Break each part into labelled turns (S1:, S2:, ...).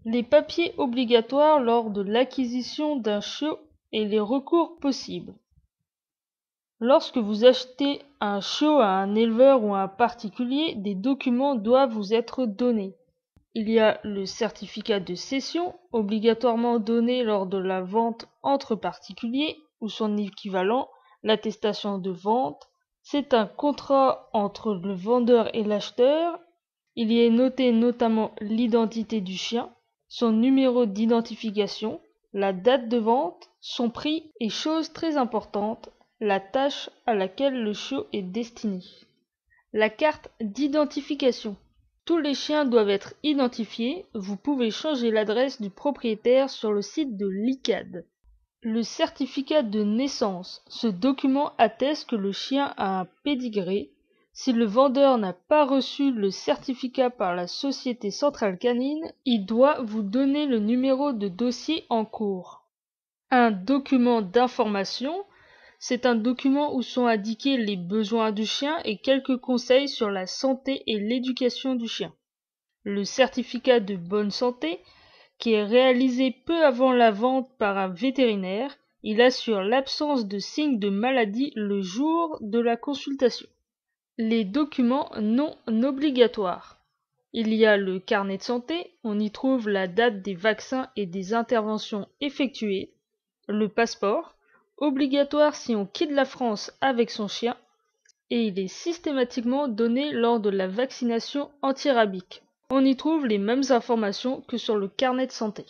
S1: Les papiers obligatoires lors de l'acquisition d'un chiot et les recours possibles. Lorsque vous achetez un chiot à un éleveur ou à un particulier, des documents doivent vous être donnés. Il y a le certificat de cession, obligatoirement donné lors de la vente entre particuliers, ou son équivalent, l'attestation de vente. C'est un contrat entre le vendeur et l'acheteur. Il y est noté notamment l'identité du chien, son numéro d'identification, la date de vente, son prix et, chose très importante, la tâche à laquelle le chiot est destiné. La carte d'identification. Tous les chiens doivent être identifiés. Vous pouvez changer l'adresse du propriétaire sur le site de l'ICAD. Le certificat de naissance. Ce document atteste que le chien a un pédigré. Si le vendeur n'a pas reçu le certificat par la Société Centrale Canine, il doit vous donner le numéro de dossier en cours. Un document d'information. C'est un document où sont indiqués les besoins du chien et quelques conseils sur la santé et l'éducation du chien. Le certificat de bonne santé, qui est réalisé peu avant la vente par un vétérinaire, il assure l'absence de signes de maladie le jour de la consultation. Les documents non obligatoires. Il y a le carnet de santé, on y trouve la date des vaccins et des interventions effectuées, le passeport, obligatoire si on quitte la France avec son chien, et il est systématiquement donné lors de la vaccination antirabique. On y trouve les mêmes informations que sur le carnet de santé.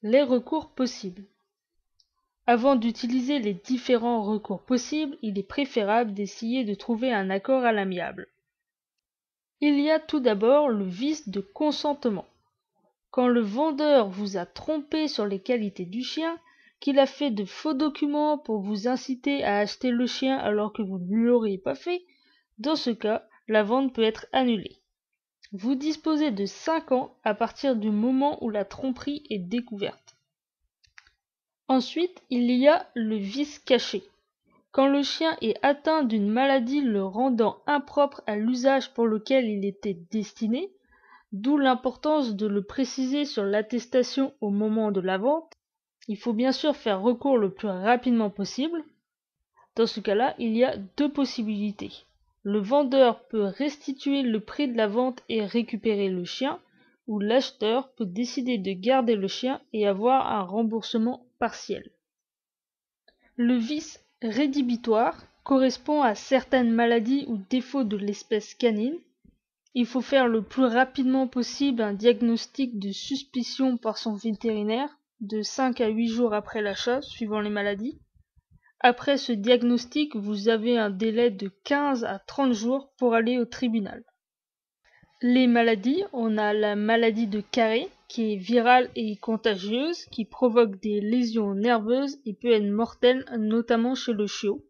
S1: Les recours possibles. Avant d'utiliser les différents recours possibles, il est préférable d'essayer de trouver un accord à l'amiable. Il y a tout d'abord le vice de consentement. Quand le vendeur vous a trompé sur les qualités du chien, qu'il a fait de faux documents pour vous inciter à acheter le chien alors que vous ne l'auriez pas fait, dans ce cas, la vente peut être annulée. Vous disposez de 5 ans à partir du moment où la tromperie est découverte. Ensuite, il y a le vice caché. Quand le chien est atteint d'une maladie le rendant impropre à l'usage pour lequel il était destiné, d'où l'importance de le préciser sur l'attestation au moment de la vente, il faut bien sûr faire recours le plus rapidement possible. Dans ce cas-là, il y a deux possibilités. Le vendeur peut restituer le prix de la vente et récupérer le chien, ou l'acheteur peut décider de garder le chien et avoir un remboursement partiel. Le vice rédhibitoire correspond à certaines maladies ou défauts de l'espèce canine. Il faut faire le plus rapidement possible un diagnostic de suspicion par son vétérinaire, de 5 à 8 jours après l'achat, suivant les maladies. Après ce diagnostic, vous avez un délai de 15 à 30 jours pour aller au tribunal. Les maladies, on a la maladie de Carré, qui est virale et contagieuse, qui provoque des lésions nerveuses et peut être mortelle, notamment chez le chiot.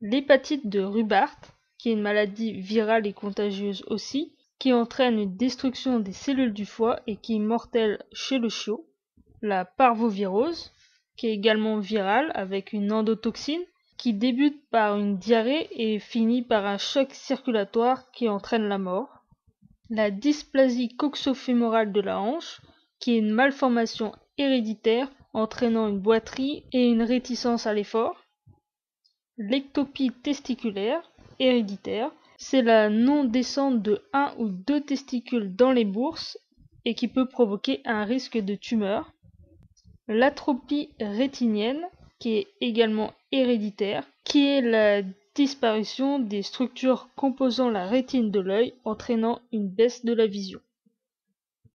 S1: L'hépatite de Rubart, qui est une maladie virale et contagieuse aussi, qui entraîne une destruction des cellules du foie et qui est mortelle chez le chiot. La parvovirose, qui est également virale avec une endotoxine, qui débute par une diarrhée et finit par un choc circulatoire qui entraîne la mort. La dysplasie coxo-fémorale de la hanche, qui est une malformation héréditaire entraînant une boiterie et une réticence à l'effort. L'ectopie testiculaire, héréditaire, c'est la non-descente de 1 ou 2 testicules dans les bourses et qui peut provoquer un risque de tumeur. L'atropie rétinienne, qui est également héréditaire, qui est la disparition des structures composant la rétine de l'œil, entraînant une baisse de la vision.